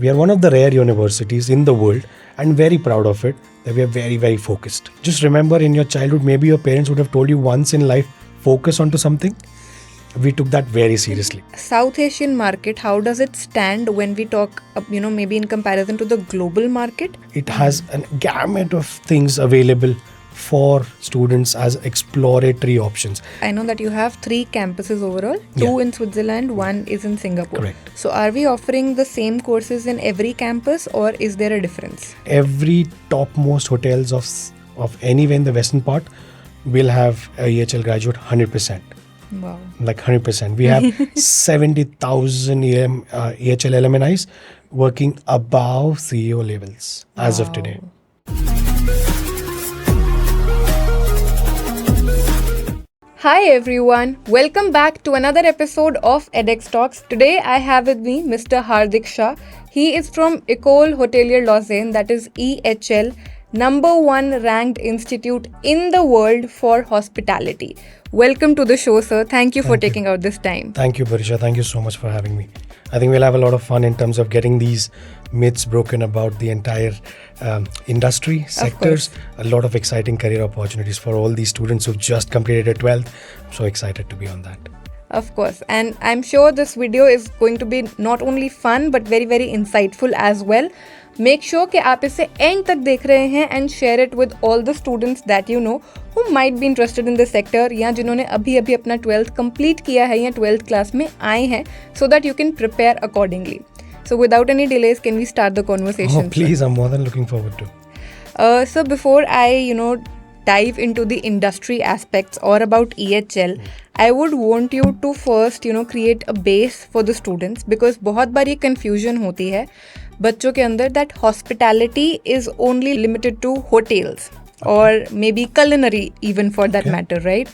We are one of the rare universities in the world and very proud of it that we are very, very focused. Just remember in your childhood, maybe your parents would have told you once in life, focus onto something. We took that very seriously. South Asian market, how does it stand when we talk, maybe in comparison to the global market? It has a gamut of things available for students as exploratory options. I know that you have 3 campuses overall, 2 in Switzerland, 1 is in Singapore. Correct. So are we offering the same courses in every campus or is there a difference? Every topmost hotels of anywhere in the western part will have a EHL graduate 100%. Wow. Like 100%. We have 70,000 EHL alumni working above CEO levels as of today. Hi everyone, welcome back to another episode of edX Talks. Today I have with me Mr. Hardik Shah. He is from École Hôtelière Lausanne, that is EHL, #1 ranked institute in the world for hospitality. Welcome to the show, sir. Thank you for taking out this time. Thank you, Parisha. Thank you so much for having me. I think we'll have a lot of fun in terms of getting these myths broken about the entire industry, sectors. A lot of exciting career opportunities for all these students who've just completed 12th. I'm so excited to be on that. Of course. And I'm sure this video is going to be not only fun but very, very insightful as well. Make sure कि आप इसे end तक देख रहे हैं and share it with all the students that you know who might be interested in this sector या जिन्होंने अभी अपना 12th complete किया है या 12th class में आए हैं, so that you can prepare accordingly. So without any delays, can we start the conversation? Oh, please, I'm more than looking forward to. So before I, dive into the industry aspects or about EHL, I would want you to first, create a base for the students because बहुत बार ये confusion होती है बच्चों के अंदर that hospitality is only limited to hotels or maybe culinary even for that matter, right?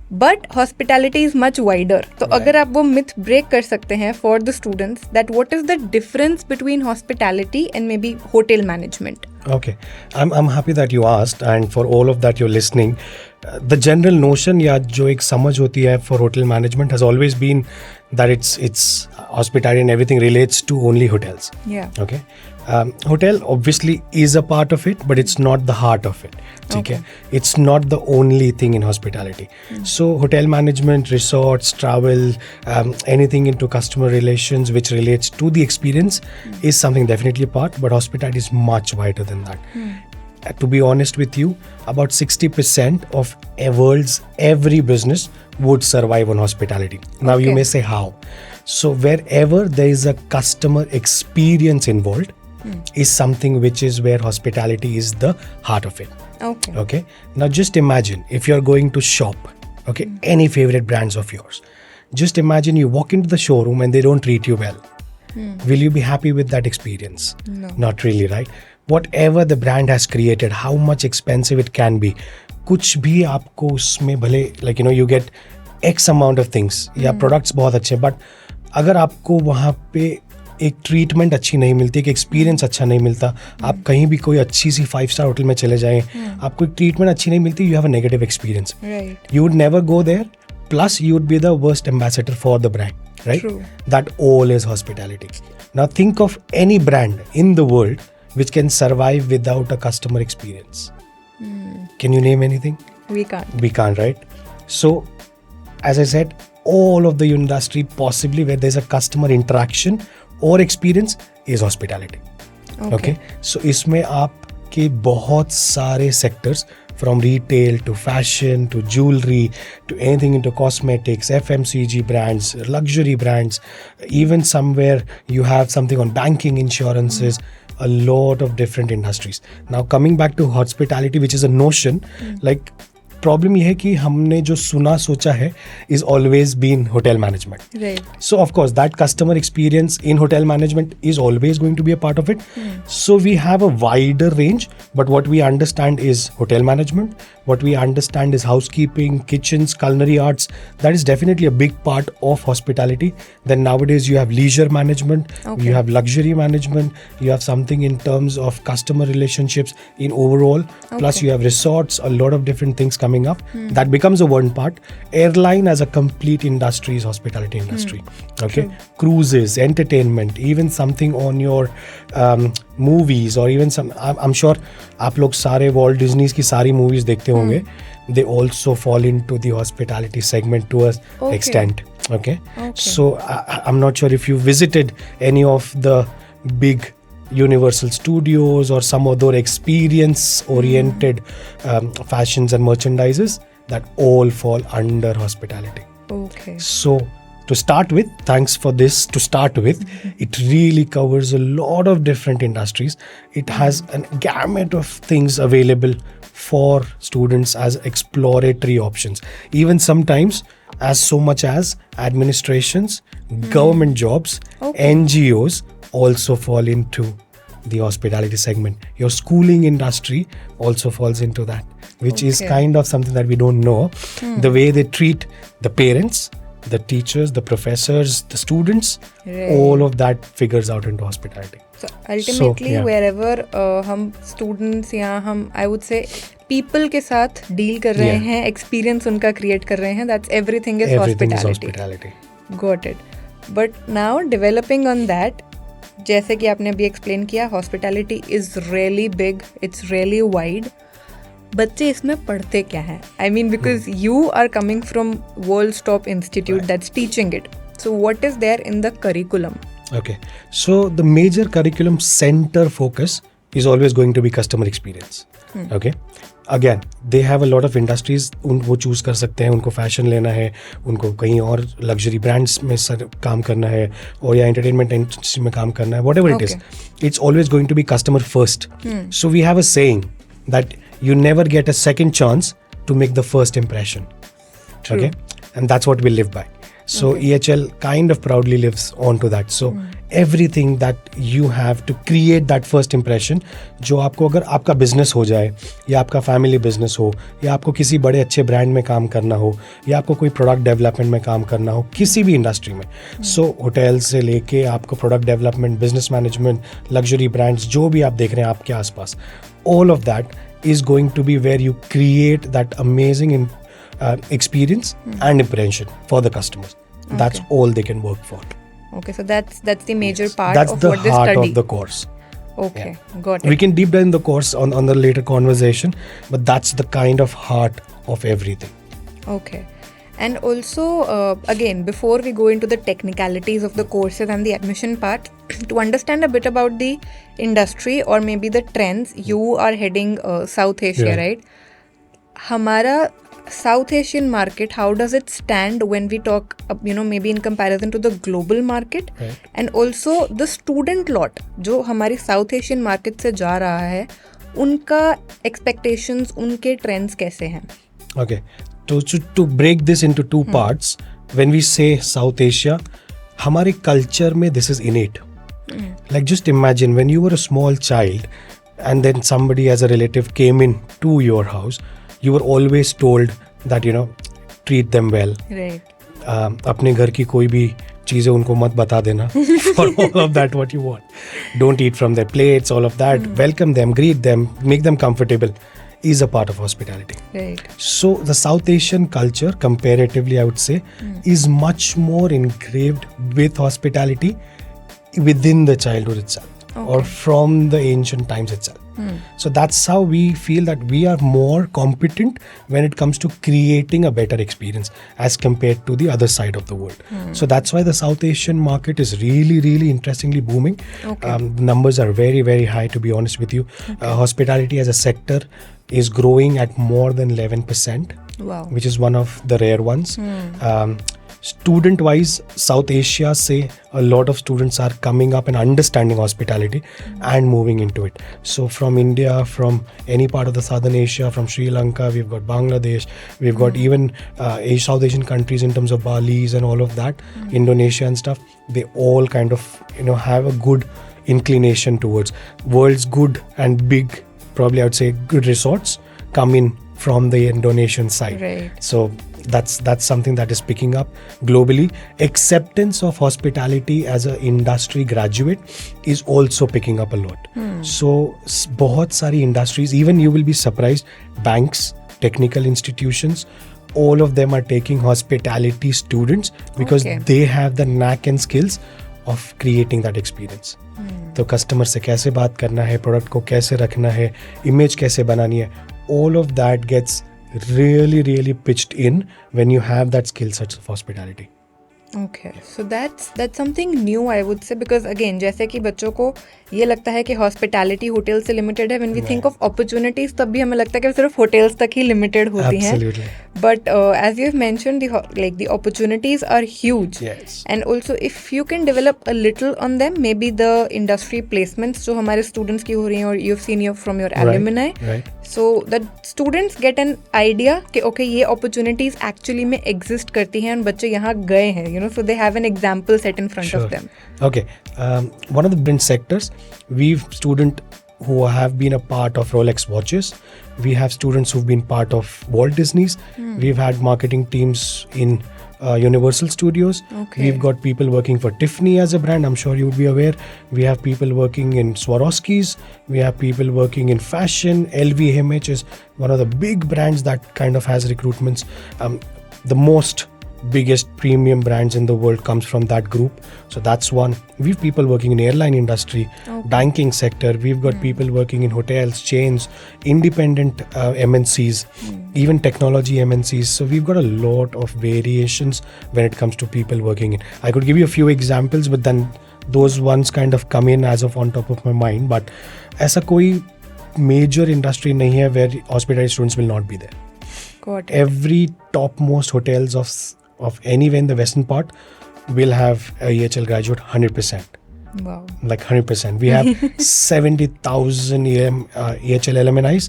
But hospitality is much wider. तो अगर आप वो myth break कर सकते हैं for the students that what is the difference between hospitality and maybe hotel management? Okay, I'm happy that you asked, and for all of that you're listening, the general notion या जो एक समझ होती है for hotel management has always been that it's hospitality and everything relates to only hotels. Yeah. Okay. Hotel obviously is a part of it, but it's not the heart of it. Okay. It's not the only thing in hospitality. So hotel management, resorts, travel, anything into customer relations which relates to the experience is something definitely a part, but hospitality is much wider than that. To be honest with you, about 60% of a world's every business would survive on hospitality. Now you may say how. So wherever there is a customer experience involved is something which is where hospitality is the heart of it. Okay. Now just imagine if you're going to shop, any favorite brands of yours. Just imagine you walk into the showroom and they don't treat you well. Will you be happy with that experience? No. Not really, right? Whatever the brand has created, how much expensive it can be, कुछ भी आपको उसमें भले you get X amount of things या products बहुत अच्छे, but अगर आपको वहाँ पे एक ट्रीटमेंट अच्छी नहीं मिलती, एक एक्सपीरियंस अच्छा नहीं मिलता, आप कहीं भी कोई अच्छी सी 5-star होटल में चले जाएं, आपको एक ट्रीटमेंट अच्छी नहीं मिलती, you have a negative experience, you would never go there, plus you would be the worst ambassador for the brand, right? That all is hospitality. Now think of any brand in the world which can survive without a customer experience. Can you name anything? We can't, right? So, as I said, all of the industry possibly where there's a customer interaction or experience is hospitality. Okay? So, इसमें आपके बहुत सारे sectors from retail to fashion to jewelry to anything into cosmetics, FMCG brands, luxury brands, even somewhere you have something on banking, insurances, a lot of different industries. Now coming back to hospitality, which is a notion, like problem ये है कि हमने जो सुना सोचा है is always been hotel management. Right. So of course that customer experience in hotel management is always going to be a part of it. So we have a wider range, but what we understand is hotel management. What we understand is housekeeping, kitchens, culinary arts. That is definitely a big part of hospitality. Then nowadays you have leisure management, you have luxury management, you have something in terms of customer relationships in overall. Plus you have resorts, a lot of different things coming up. That becomes a one part. Airline as a complete industry is hospitality industry. Okay, cruises, entertainment, even something on your movies, or even some. I'm sure आप लोग सारे Walt Disney's की सारी movies देखते होंगे. They also fall into the hospitality segment to a extent. Okay. So I'm not sure if you visited any of the big Universal Studios or some other experience-oriented fashions and merchandises that all fall under hospitality. Okay. So to start with, thanks for this. To start with, it really covers a lot of different industries. It has a gamut of things available for students as exploratory options. Even sometimes as so much as administrations, government jobs, NGOs also fall into the hospitality segment. Your schooling industry also falls into that, which is kind of something that we don't know. The way they treat the parents, the teachers, the professors, the students, all of that figures out into hospitality. So ultimately, wherever हम students या हम I would say people के साथ deal कर रहे हैं, experience उनका create कर रहे हैं, that's everything is hospitality. Got it. But now developing on that, जैसे कि आपने अभी explain किया, hospitality is really big, it's really wide. बच्चे इसमें पढ़ते क्या हैं? I mean, because you are coming from world's top institute that's teaching it. So what is there in the curriculum? Okay, so the major curriculum center focus is always going to be customer experience. Okay, again they have a lot of industries. वो choose कर सकते हैं, उनको fashion लेना है, उनको कहीं और luxury brands में काम करना है, और या entertainment industry में काम करना है, whatever it is. It's always going to be customer first. So we have a saying that you never get a second chance to make the first impression. Okay, and that's what we live by. So EHL kind of proudly lives on to that. So everything that you have to create that first impression, जो आपको अगर आपका business हो जाए, या आपका family business हो, या आपको किसी बड़े अच्छे brand में काम करना हो, या आपको कोई product development में काम करना हो, किसी भी industry में. So hotel से लेके आपको product development, business management, luxury brands, जो भी आप देख रहे हैं आपके आसपास, all of that is going to be where you create that amazing experience and impression for the customers. That's all they can work for. Okay, so that's the major part that's of the what they heart study. of the course. Okay, got it. We can deep dive in the course on the later conversation, but that's the kind of heart of everything. Okay. And also, again, before we go into the technicalities of the courses and the admission part, to understand a bit about the industry or maybe the trends, you are heading South Asia, right? Hamara South Asian market, how does it stand when we talk, maybe in comparison to the global market? Right. And also the student lot, जो हमारी South Asian market से जा रहा है, उनका expectations, उनके trends कैसे हैं? Okay, to break this into two parts, when we say South Asia, हमारे culture में this is innate. Like just imagine when you were a small child and then somebody as a relative came in to your house, you were always told that treat them well. Right. अपने घर की कोई भी चीज़ें उनको मत बता देना. For all of that what you want. Don't eat from their plates, all of that. Welcome them, greet them, make them comfortable is a part of hospitality. Right. So the South Asian culture, comparatively I would say, is much more engraved with hospitality within the childhood itself. Or from the ancient times itself. So that's how we feel that we are more competent when it comes to creating a better experience as compared to the other side of the world. So that's why the South Asian market is really, really interestingly booming. Numbers are very, very high, to be honest with you. Hospitality as a sector is growing at more than 11%, which is one of the rare ones. Student wise, South Asia, say a lot of students are coming up and understanding hospitality and moving into it. So from India, from any part of the Southern Asia, from Sri Lanka, we've got Bangladesh, we've got even South Asian countries in terms of Bali's and all of that, Indonesia and stuff. They all kind of have a good inclination towards world's good and big, probably I would say good resorts come in from the Indonesian side. Right. So that's something that is picking up globally. Acceptance of hospitality as an industry graduate is also picking up a lot. So बहुत सारी industries, even you will be surprised, banks, technical institutions, all of them are taking hospitality students because Okay. they have the knack and skills of creating that experience. तो customer से कैसे बात करना है, product को कैसे रखना है, इमेज कैसे बनानी है, all of that gets really pitched in when you have that skill set of hospitality. Okay, so that's something new I would say, because again जैसे कि बच्चों को ये लगता है कि हॉस्पिटैलिटी होटल से लिमिटेड है, when we think of opportunities तब भी हमें लगता है कि सिर्फ होटल्स तक ही लिमिटेड होती हैं. Absolutely. But as you have mentioned, the opportunities are huge. Yes. And also if you can develop a little on them, maybe the industry placements जो हमारे students की हो रही हैं, और you've seen from your alumni. Right. So that students get an idea कि okay ये opportunities actually में exist करती हैं और बच्चे यहाँ गए हैं, so they have an example set in front of them. Okay. One of the main sectors, we've student who have been a part of Rolex watches. We have students who've been part of Walt Disney's. We've had marketing teams in Universal Studios. Okay. We've got people working for Tiffany as a brand. I'm sure you would be aware. We have people working in Swarovski's. We have people working in fashion. LVMH is one of the big brands that kind of has recruitments. The most biggest premium brands in the world comes from that group. So that's one. We've people working in airline industry, banking sector. We've got people working in hotels, chains, independent MNCs, even technology MNCs. So we've got a lot of variations when it comes to people working in. I could give you a few examples, but then those ones kind of come in as of on top of my mind. But ऐसा कोई major industry नहीं है where hospitality students will not be there. Got it. Every topmost hotels of anywhere in the western part will have a EHL graduate 100%. Wow. Like 100%. We have 70,000 EHL alumni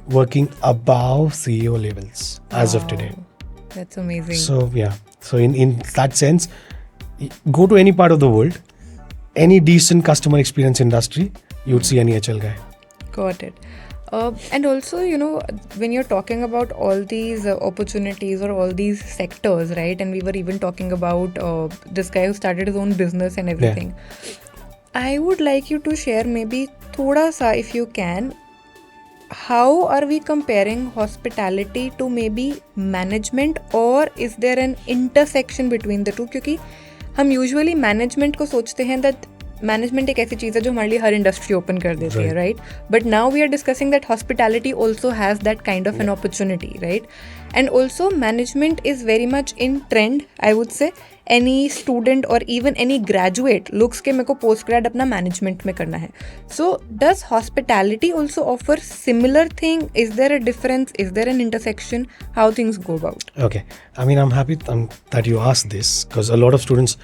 working above CEO levels as of today. That's amazing. So yeah. So in that sense, go to any part of the world, any decent customer experience industry, you would see an EHL guy. Got it. And also, when you're talking about all these opportunities or all these sectors, right? And we were even talking about this guy who started his own business and everything. I would like you to share maybe thoda sa, if you can, how are we comparing hospitality to maybe management, or is there an intersection between the two? क्योंकि हम usually management को सोचते हैं that management एक ऐसी चीज़ है जो हमारे लिए हर इंडस्ट्री ओपन कर देती है, right? But now we are discussing that hospitality also has that kind of an opportunity, right? And also management is very much in trend, I would say. Any student or even any graduate looks के मेरे को post grade अपना management में करना है. So does hospitality also offer similar thing? Is there a difference? Is there an intersection? How things go about? Okay. I mean, I'm happy that you asked this, because a lot of students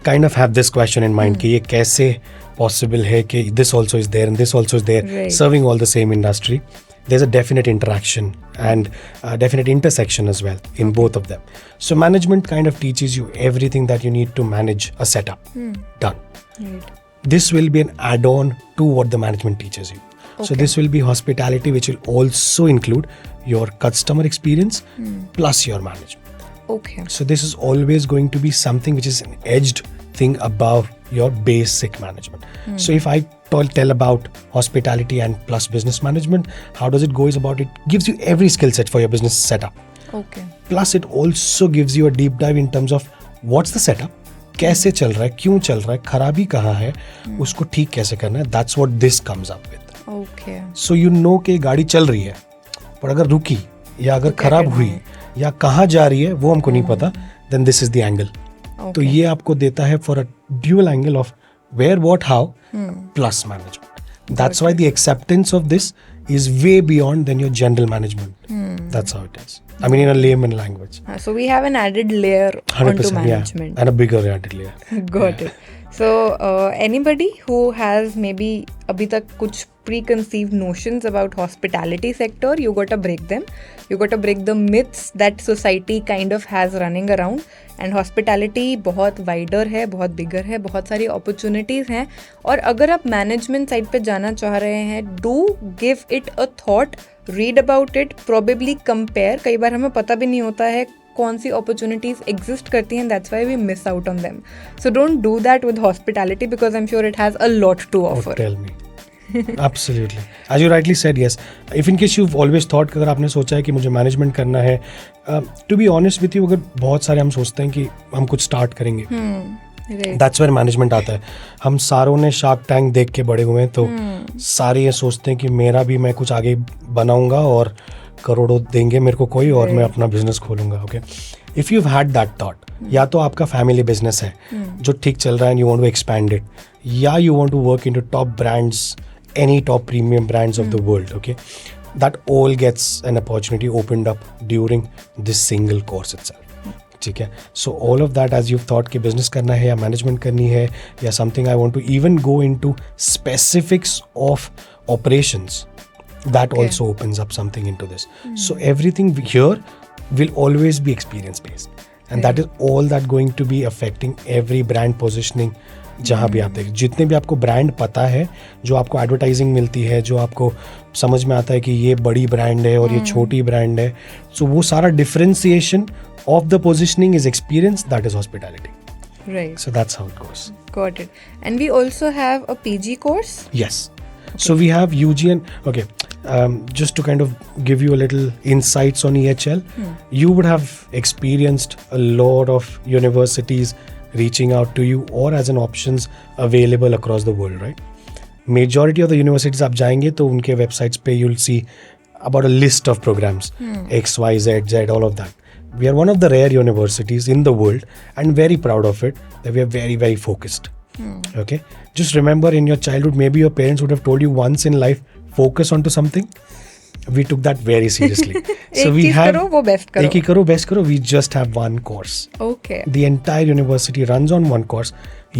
kind of have this question in mind कि ये कैसे possible है कि this also is there and this also is there, Right. serving all the same industry. There's a definite interaction and a definite intersection as well in both of them. So management kind of teaches you everything that you need to manage a setup. Done. Right. This will be an add-on to what the management teaches you. So Okay. this will be hospitality, which will also include your customer experience plus your management. Okay. So this is always going to be something which is an edged thing above your basic management. So if I tell about hospitality and plus business management, how does it go is about it gives you every skill set for your business setup. Okay. Plus it also gives you a deep dive in terms of what's the setup, कैसे चल रहा है, क्यों चल रहा है, खराबी कहाँ है, उसको ठीक कैसे करना है. That's what this comes up with. Okay. So you know कि गाड़ी चल रही है, पर अगर रुकी या अगर क्या खराब करना हुई है? या कहाँ जा रही है वो हमको नहीं पता, then this is the angle. तो Okay. ये आपको देता है for a dual angle of where, what, how plus management. That's why the acceptance of this is way beyond than your general management. That's how it is. I mean, in a layman language. So we have an added layer 100%, onto yeah. management. And a bigger added layer. Got it. So anybody who has maybe abhi tak kuch preconceived notions about hospitality sector, you got to break them. You got to break the myths that society kind of has running around. And hospitality बहुत wider है, बहुत bigger है, बहुत सारी opportunities हैं. और अगर आप management side पे जाना चाह रहे हैं, do give it a thought, read about it, probably compare. कई बार हमें पता भी नहीं होता है कौन सी opportunities exist करती हैं, that's why we miss out on them. So don't do that with hospitality, because I'm sure it has a lot to Oh, offer. tell me. Absolutely. As you rightly said, yes. If in case you've always thought कि अगर आपने सोचा है कि मुझे management करना है, to be honest with you, अगर बहुत सारे हम सोचते हैं कि हम कुछ स्टार्ट करेंगे, Right. दैट्स वेयर मैनेजमेंट आता है. हम सारों ने शार्क टैंक देख के बड़े हुए हैं, तो सारे ये सोचते हैं कि मेरा भी मैं कुछ आगे बनाऊंगा और करोड़ों देंगे मेरे को कोई और मैं अपना बिजनेस खोलूंगा. Okay, if you had that thought, या तो आपका फैमिली बिजनेस है जो ठीक चल रहा है and you want to expand it, या you want to work into top brands, any top premium brands of the world, okay, that all gets an opportunity opened up during this single course itself. ठीक है, so all of that, as you've thought कि business करना है या management करनी है या something, I want to even go into specifics of operations, that Okay. also opens up something into this. So everything here will always be experience based, and that is all that going to be affecting every brand positioning. जहाँ भी आप देखें, जितने भी आपको brand पता है, जो आपको एडवर्टाइजिंग मिलती है, जो आपको समझ में आता है कि ये बड़ी ब्रांड है और ये छोटी ब्रांड है, सो वो सारा differentiation of the positioning is experience, that is hospitality. Right. So that's how it goes. Got it. And we also have a PG course. Yes. So we have UG and okay. Just to kind of give you a little insights on EHL, you would have experienced a lot of universities reaching out to you or as an options available across the world, right? Majority of the universities आप जाएंगे तो उनके websites पे you'll see about a list of programs, X, Y, Z, Z, all of that. We are one of the rare universities in the world and very proud of it that we are very, very focused. Okay? Just remember in your childhood, maybe your parents would have told you once in life, focus onto something. We took that very seriously. So एक we चीज have करो वो best करो. एक ही करो, best करो. We just have one course. Okay. The entire university runs on one course.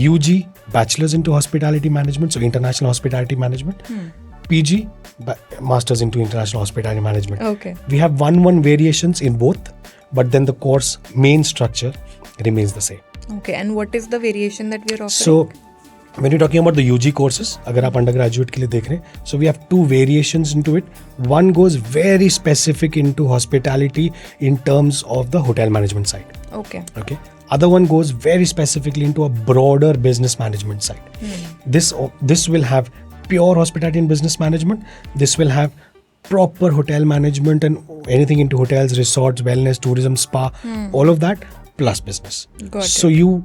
UG, Bachelor's into Hospitality Management, so International Hospitality Management. PG, Master's into International Hospitality Management. Okay. We have one variations in both, but then the course main structure remains the same. Okay. And what is the variation that we are offering? So when you're talking about the UG courses, अगर आप undergraduate के लिए देख रहे हैं, so we have two variations into it. One goes very specific into hospitality in terms of the hotel management side. Okay. Okay. Other one goes very specifically into a broader business management side. This will have pure hospitality and business management. This will have proper hotel management and anything into hotels, resorts, wellness, tourism, spa, all of that plus business. Got So it. you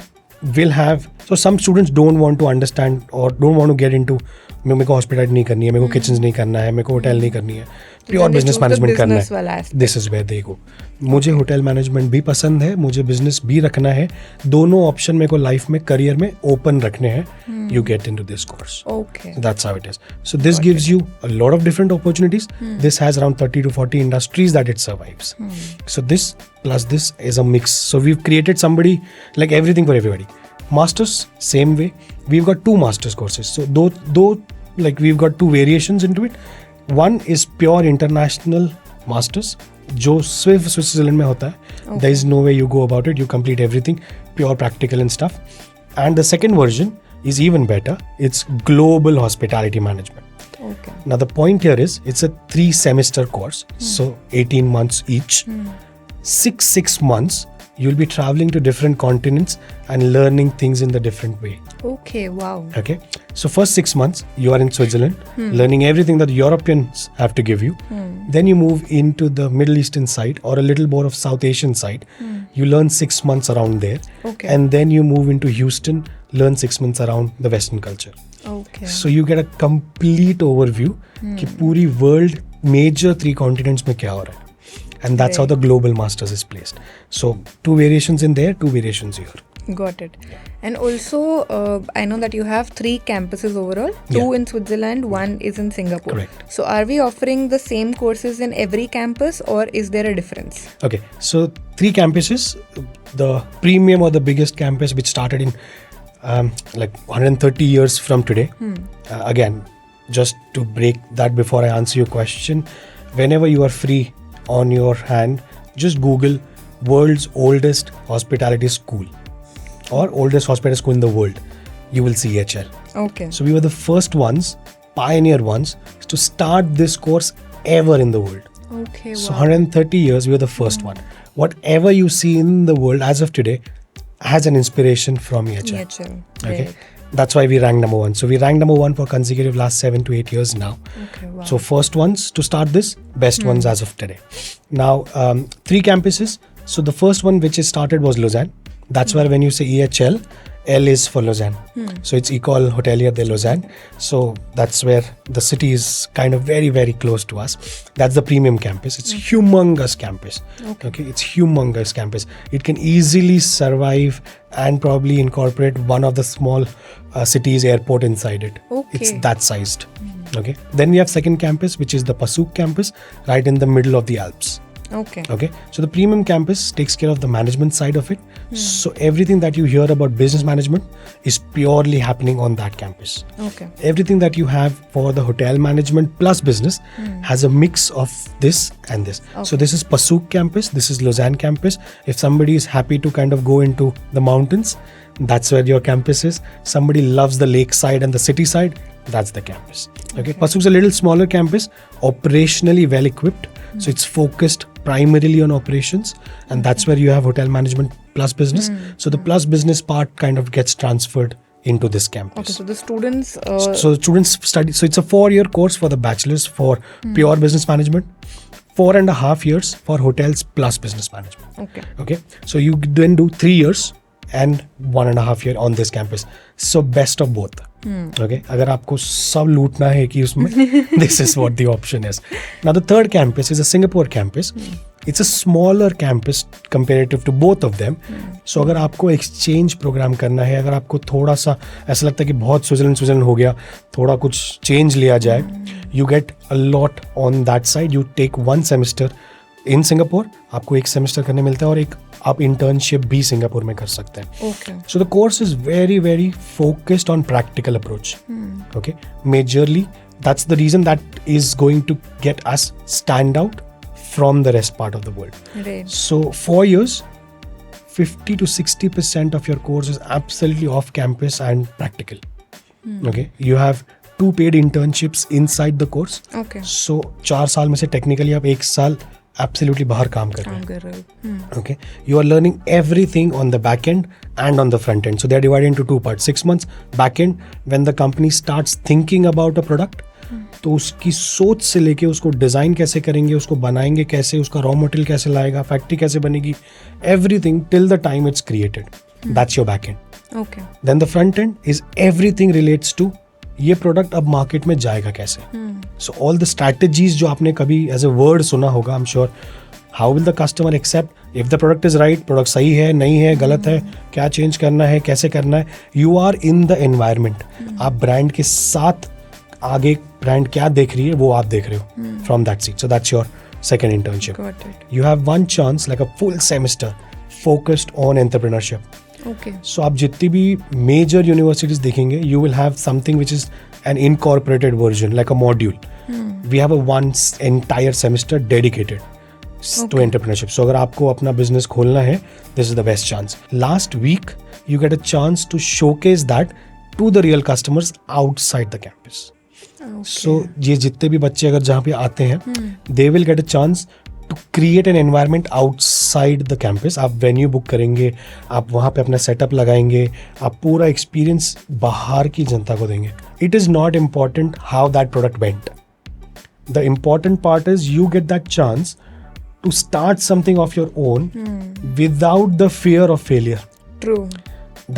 will have, so some students don't want to understand or don't want to get into मेरे को hospitality नहीं करनी है, मेरे को kitchens नहीं करना है, मेरे को होटल नहीं करनी है, pure then they business choose the management करना business वाला है. aspect. This is where they go. मुझे होटल मैनेजमेंट भी पसंद है, मुझे बिजनेस भी रखना है, दोनों ऑप्शन मेरे को लाइफ में करियर में ओपन रखने हैं. You get into this course. Okay. That's how it is. So this gives you a lot of different opportunities. This has around 30 to 40 industries that it survives. So this plus this is a mix. So we've created somebody like everything for everybody. Masters, same way. We've got two masters courses. So though like we've got two variations into it. One is pure international masters, जो सिर्फ Switzerland में होता है. There is no way you go about it. You complete everything, pure practical and stuff. And the second version is even better. It's global hospitality management. Okay. Now the point here is it's a 3-semester course, so 18 months each. 6 months you'll be traveling to different continents and learning things in the different way. Okay. Wow. Okay, so first 6 months you are in Switzerland, learning everything that Europeans have to give you. Then you move into the Middle Eastern side or a little more of South Asian side. You learn 6 months around there. Okay. And then you move into Houston, learn 6 months around the Western culture. Okay. So you get a complete overview कि पूरी world major 3 continents में क्या हो रहा है. And that's how the global masters is placed. So 2 variations in there, 2 variations here. Got it. And also, I know that you have 3 campuses overall. 2 Yeah. in Switzerland, 1 is in Singapore. Correct. So, are we offering the same courses in every campus, or is there a difference? Okay, so 3 campuses. The premium or the biggest campus, which started in like 130 years from today. Again, just to break that before I answer your question, whenever you are free on your hand, just Google world's oldest hospitality school or oldest hospitality school in the world. You will see EHL. Okay. So we were the first ones, pioneer ones, to start this course ever in the world. Okay. So Wow. 130 years, we were the first one. Whatever you see in the world as of today has an inspiration from EHL. EHL. Okay. Right. That's why we rank number one. So we rank number one for consecutive last 7 to 8 years now. Okay, wow. So first ones to start this, best ones as of today. Now 3 campuses. So the first one which is started was Lausanne. That's where when you say EHL, L is for Lausanne. So it's École Hôtelière de Lausanne. So that's where the city is kind of very, very close to us. That's the premium campus. It's humongous campus. Okay, it's humongous campus. It can easily survive and probably incorporate one of the small cities airport inside it. Okay. It's that sized. Okay. Then we have second campus, which is the Pasuk campus, right in the middle of the Alps. Okay. Okay, so the premium campus takes care of the management side of it. So everything that you hear about business management is purely happening on that campus. Okay. Everything that you have for the hotel management plus business has a mix of this and this. So this is Pasuk campus, this is Lausanne campus. If somebody is happy to kind of go into the mountains, that's where your campus is. Somebody loves the lakeside and the city side, that's the campus. Okay. Pasuk's a little smaller campus, operationally well equipped. So it's focused primarily on operations, and that's where you have hotel management plus business. So the plus business part kind of gets transferred into this campus. Okay, so the students. So students study. So it's a 4-year course for the bachelor's for pure business management, 4.5 years for hotels plus business management. Okay. Okay. So you then do 3 years and 1.5 year on this campus. So best of both. Okay. अगर आपको सब लूटना है कि उसमें, this is what the option is. Now the third campus is a Singapore campus. It's a smaller campus comparative to both of them. So अगर आपको exchange program करना है, अगर आपको थोड़ा सा ऐसा लगता है कि बहुत स्विट्जरलैंड हो गया, थोड़ा कुछ change लिया जाए, you get a lot on that side. You take 1 semester in Singapore, आपको 1 semester करने मिलता है और एक आप internship भी सिंगापुर में कर सकते हैं. Okay. So the course is very, very focused on practical approach. Okay, majorly that's the reason that is going to get us stand out from the rest part of the world. Right. So 4 years, 50 to 60% of your course is absolutely off campus and practical. Okay, you have 2 paid internships inside the course. Okay. So 4 साल में से technically आप 1 साल absolutely बाहर काम कर रहे हैं. काम कर रहे हो. Okay, you are learning everything on the back end and on the front end. So they are divided into 2 parts. 6 months back end, when the company starts thinking about a product, तो उसकी सोच से लेके उसको design कैसे करेंगे, उसको बनाएंगे कैसे, उसका रॉ मटेरियल कैसे लाएगा, फैक्ट्री कैसे बनेगी, everything till the time it's created. That's your back end. Okay. Then the front end is everything relates to ये प्रोडक्ट अब मार्केट में जाएगा कैसे. सो ऑल द स्ट्रैटेजीज जो आपने कभी एज ए वर्ड सुना होगा, I am sure, how will the customer accept if the product is right, product सही है नहीं है, गलत है, क्या चेंज करना है, कैसे करना है. You are in the environment. आप ब्रांड के साथ आगे ब्रांड क्या देख रही है वो आप देख रहे हो from that seat. So that's your second internship. Got it. You have 1 chance like a full semester focused on entrepreneurship. Okay. So आप जितनी भी major universities देखेंगे, you will have something which is an incorporated version like a module. We have a entire semester dedicated to entrepreneurship. So अगर आपको अपना business खोलना है, this is the best chance. Last week you get a chance to showcase that to the real customers outside the campus. So ये जितने भी बच्चे अगर जहाँ पे आते हैं, they will get a chance to create an environment outside the campus. आप venue book करेंगे, आप वहाँ पे अपना setup लगाएंगे, आप पूरा experience बाहर की जनता को देंगे. It is not important how that product went. The important part is you get that chance to start something of your own without the fear of failure. True.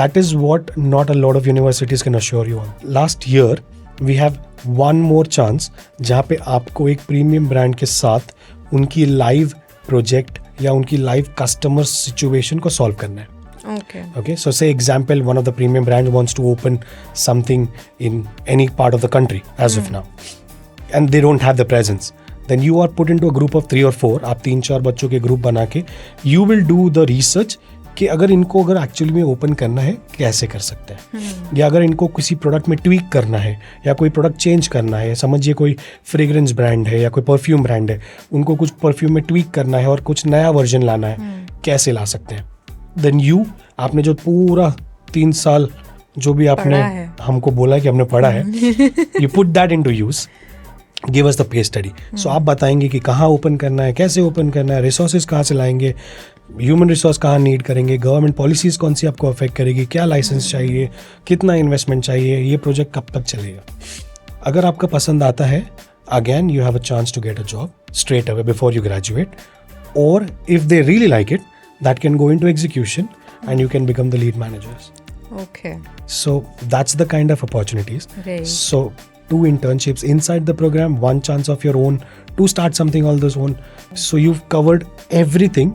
That is what not a lot of universities can assure you on. Last year, we have one more chance जहाँ पे आपको एक premium brand के साथ उनकी live project या उनकी live customer situation को सॉल्व करना है. Okay. Okay, so say example, one of the premium brands wants to open something in any part of the country as of now, and they don't have the presence. Then you are put into a group of 3 or 4. आप 3-4 बच्चों के group बना के you will do the research कि अगर इनको अगर actually में ओपन करना है कैसे कर सकते हैं, या अगर इनको किसी प्रोडक्ट में ट्वीक करना है या कोई प्रोडक्ट चेंज करना है. समझिए कोई फ्रेग्रेंस ब्रांड है या कोई परफ्यूम ब्रांड है, उनको कुछ परफ्यूम में ट्वीक करना है और कुछ नया वर्जन लाना है, कैसे ला सकते हैं. देन यू, आपने जो पूरा 3 साल जो भी आपने हमको बोला कि हमने पढ़ा है, you put that into use, give us the case study. So आप बताएंगे कि कहाँ ओपन करना है, कैसे ओपन करना है, रिसोर्सेज कहाँ से लाएंगे, ह्यूमन रिसोर्स कहाँ नीड करेंगे, गवर्नमेंट पॉलिसीज कौन सी आपको अफेक्ट करेगी, क्या लाइसेंस चाहिए, कितना इन्वेस्टमेंट चाहिए, ये प्रोजेक्ट कब तक चलेगा. अगर आपका पसंद आता है, again you have a chance to get a job straight away before you graduate, और if they really like it, that can go into execution and you can become the lead managers. Okay. So that's the kind of opportunities. Right. So 2 internships inside the program, 1 chance of your own to start something all this own. So you've covered everything,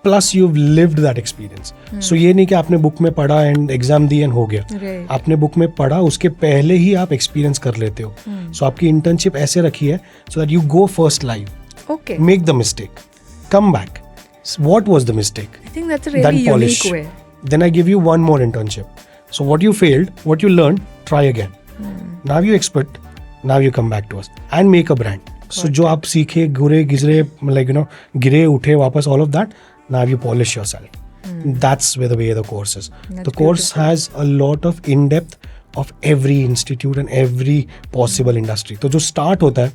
plus you've lived that experience. So ये नहीं कि आपने book में पढ़ा and exam the and हो गया. Right. आपने book में पढ़ा, उसके पहले ही आप एक्सपीरियंस कर लेते हो. So आपकी इंटर्नशिप ऐसे रखी है so that you go first live. Okay. Make the mistake, come back. What was the mistake? I think that's a really Then polish. unique way. Then I give you one more internship. So what you failed, what you learned, try again. Now you expert. Now you come back to us and make a brand. So जो आप सीखे, गुरे गिजरे, like गिरे उठे वापस, all of that. Now you polish yourself. That's where the course is. That's The course beautiful. has a lot of in-depth of every institute and every possible industry. तो जो start होता है,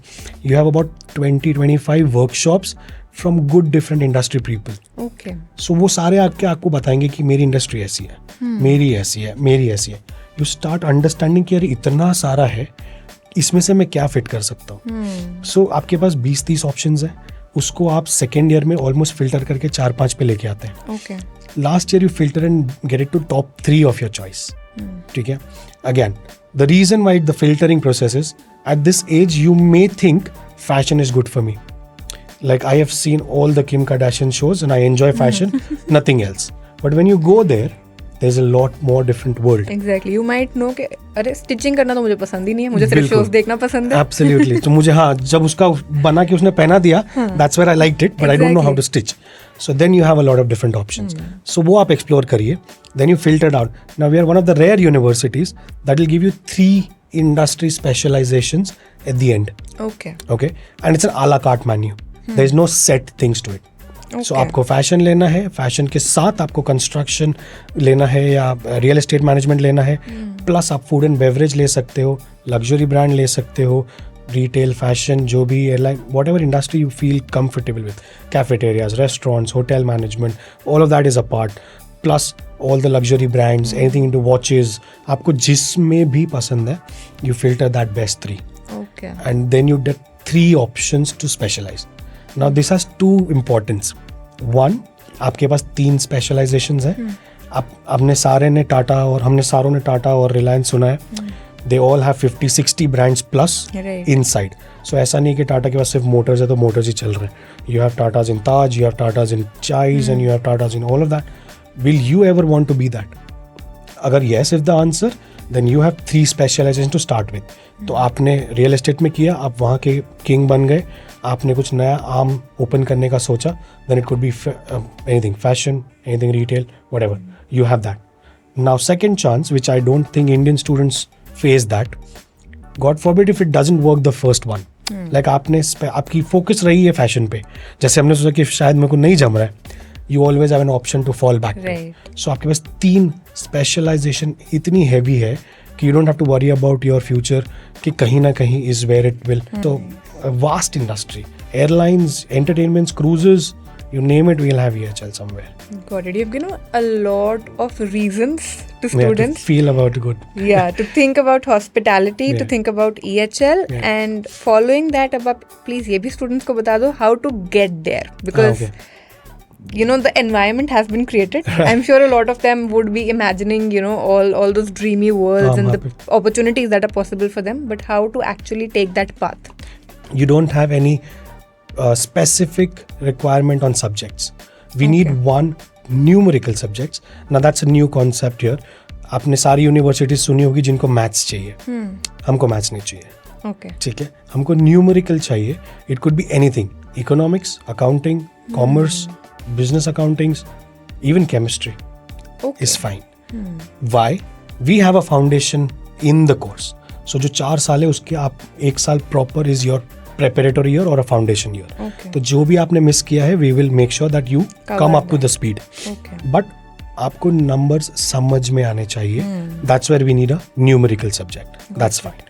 you have about 20-25 workshops from good different industry people. Okay. So वो सारे आके आपको बताएंगे कि मेरी इंडस्ट्री ऐसी है, मेरी ऐसी है, मेरी ऐसी है. यू स्टार्ट अंडरस्टैंडिंग कि यार इतना सारा है, इसमें से मैं क्या फिट कर सकता हूँ. सो आपके पास 20-30 ऑप्शंस है, उसको आप सेकेंड ईयर में ऑलमोस्ट फिल्टर करके 4-5 पे लेके आते हैं. Okay. Last year you filter and get it to top 3 of your choice. ठीक है. Again the reason why the filtering process is at this age you may think fashion is good for me. Like I have seen all the Kim Kardashian shows and I enjoy fashion, nothing else. But when you go there, there's a lot more different world. Exactly. You might know कि अरे stitching करना तो मुझे पसंद ही नहीं है, मुझे सिर्फ बिल्कुल. शोज देखना पसंद है. Absolutely. तो मुझे हाँ, जब उसका बना के उसने पहना दिया, that's where I liked it, but I don't know how to stitch. So then you have a lot of different options. So वो आप explore करिए. Then you filter down. Now we are one of the rare universities that will give you 3 industry specializations at the end. Okay. Okay, and it's an a la carte menu. There is no set things to it. So Okay. आपको fashion लेना है, fashion के साथ आपको construction लेना है या real estate management लेना है, प्लस आप फूड एंड बेवरेज ले सकते हो, लग्जरी ब्रांड ले सकते हो, रिटेल, फैशन, जो भी airline, what ever industry you feel comfortable with, cafeterias, restaurants, hotel management, all of that is a part, plus all the luxury brands, anything into watches, आपको जिसमें भी पसंद है, you filter that best 3. Okay. And then you get 3 options to specialize. Now this has 2 importance. One, आपके पास 3 specializations हैं. आपने सारे ने टाटा और हमने सारों ने टाटा और रिलायंस सुना है. They all have 50-60 brands plus Right. inside. So ऐसा नहीं कि टाटा के पास सिर्फ मोटर्स है तो मोटर्स ही चल रहे हैं. You have Tatas in Taj, you have Tatas in Chais, and you have Tatas in all of that. Will you ever want to be that? अगर yes is the answer, then you have 3 specializations to start with. तो आपने real estate में किया, आप वहाँ के king बन गए, आपने कुछ नया आर्म ओपन करने का सोचा, then it could be anything, fashion, anything retail, whatever. You have that. Now second chance, which I don't think Indian students face that. God forbid if it doesn't work the first one. Like आपकी focus रही है fashion पे, जैसे हमने सोचा कि शायद मेरे को नहीं जम रहा है, you always have an option to fall back to. Right. So आपके पास 3 स्पेशलाइजेशन इतनी हैवी है कि you don't have to worry about your future कि कहीं ना कहीं इज वेयर इट विल. तो vast industry, airlines, entertainments, cruises, you name it, we'll have EHL somewhere. Got it. You've given a lot of reasons to We have to students. feel about good. Yeah, to think about hospitality, to Yeah. think about EHL, Yeah. and following that, अब please ये भी students को बता दो how to get there, because okay. you know the environment has been created. I'm sure a lot of them would be imagining, you know, all those dreamy worlds and the opportunities that are possible for them, but how to actually take that path. You don't have any specific requirement on subjects. We need one numerical subjects. Now that's a new concept here. आपने सारी universities सुनी होगी जिनको maths चाहिए. हमको maths नहीं चाहिए. Okay. ठीक है, हमको न्यूमेरिकल चाहिए. It could be anything, economics, accounting, commerce, business accountings, even chemistry is fine. Why? We have a foundation in the course. So जो 4 साल है उसके आप 1 साल proper is your preparatory year or a foundation year. Okay. तो जो भी आपने मिस किया है, we will make sure that you come up to the speed. Okay. But आपको numbers समझ में आने चाहिए. That's where we need a numerical subject. That's fine.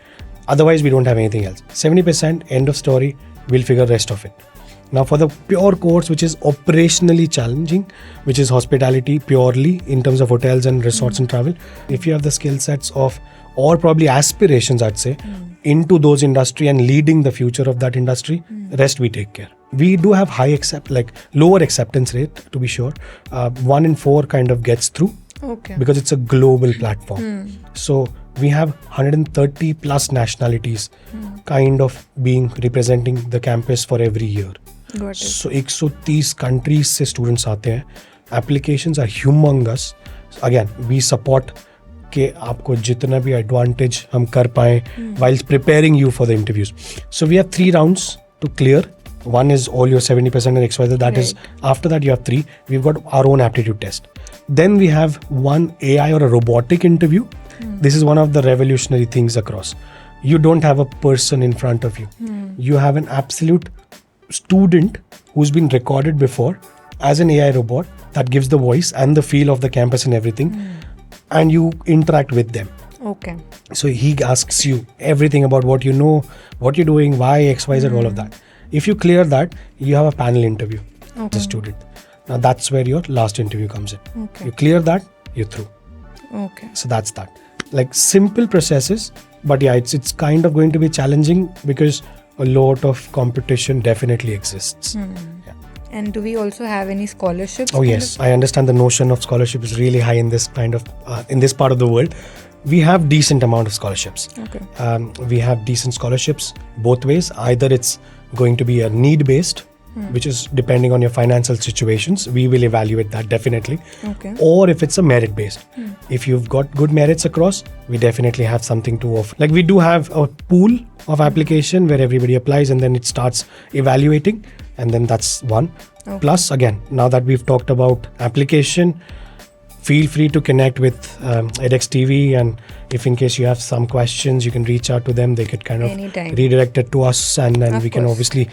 Otherwise we don't have anything else. 70% end of story. We'll figure rest of it. Now, for the pure course, which is operationally challenging, which is hospitality purely in terms of hotels and resorts and travel, if you have the skill sets of, or probably aspirations, I'd say, into those industry and leading the future of that industry, rest we take care. We do have lower acceptance rate, to be sure. 1 in 4 kind of gets through. Okay. Because it's a global platform. So we have 130 plus nationalities kind of being representing the campus for every year. Got it. So 130 countries से students आते हैं. Applications are humongous. Again, we support कि आपको जितना भी advantage हम कर पाएं while preparing you for the interviews. So we have 3 rounds to clear. One is all your 70% and XYZ. That is, after that you have 3. We've got our own aptitude test. Then we have one AI or a robotic interview. This is one of the revolutionary things across. You don't have a person in front of you. You have an absolute student who's been recorded before as an AI robot that gives the voice and the feel of the campus and everything. And you interact with them. Okay. So he asks you everything about what you know, what you're doing, why, XYZ, all of that. If you clear that, you have a panel interview as a student. Now that's where your last interview comes in. Okay. You clear that, you're through. Okay. So that's that. Like simple processes, but yeah, it's kind of going to be challenging because a lot of competition definitely exists. Yeah. And do we also have any scholarships? Oh yes, I understand the notion of scholarship is really high in this kind of in this part of the world. We have decent amount of scholarships. Okay. We have decent scholarships both ways. Either it's going to be a need based, which is depending on your financial situations. We will evaluate that definitely. Okay. Or if it's a merit based. If you've got good merits across, we definitely have something to offer. Like we do have a pool of application where everybody applies and then it starts evaluating, and then that's one. Okay. Plus, again, now that we've talked about application, feel free to connect with edX TV, and if in case you have some questions, you can reach out to them. They could kind of Anytime. redirect it to us, and then Of we can course. obviously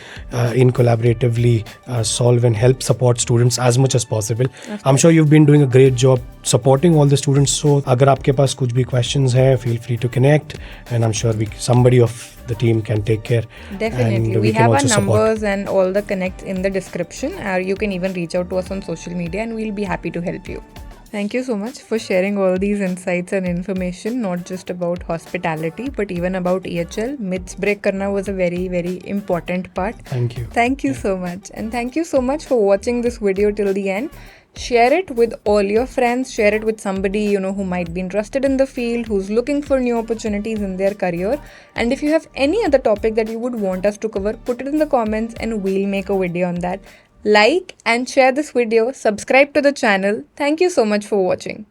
in collaboratively solve and help support students as much as possible. I'm sure you've been doing a great job supporting all the students. So अगर आपके पास कुछ भी questions है, feel free to connect, and I'm sure somebody of the team can take care. Definitely. And We can have our also support. numbers and all the connects in the description. You can even reach out to us on social media and we'll be happy to help you. Thank you so much for sharing all these insights and information, not just about hospitality, but even about EHL. Myths break karna was a very, very important part. Thank you. Thank you so much. And thank you so much for watching this video till the end. Share it with all your friends. Share it with somebody who might be interested in the field, who's looking for new opportunities in their career. And if you have any other topic that you would want us to cover, put it in the comments and we'll make a video on that. Like and share this video, subscribe to the channel. Thank you so much for watching.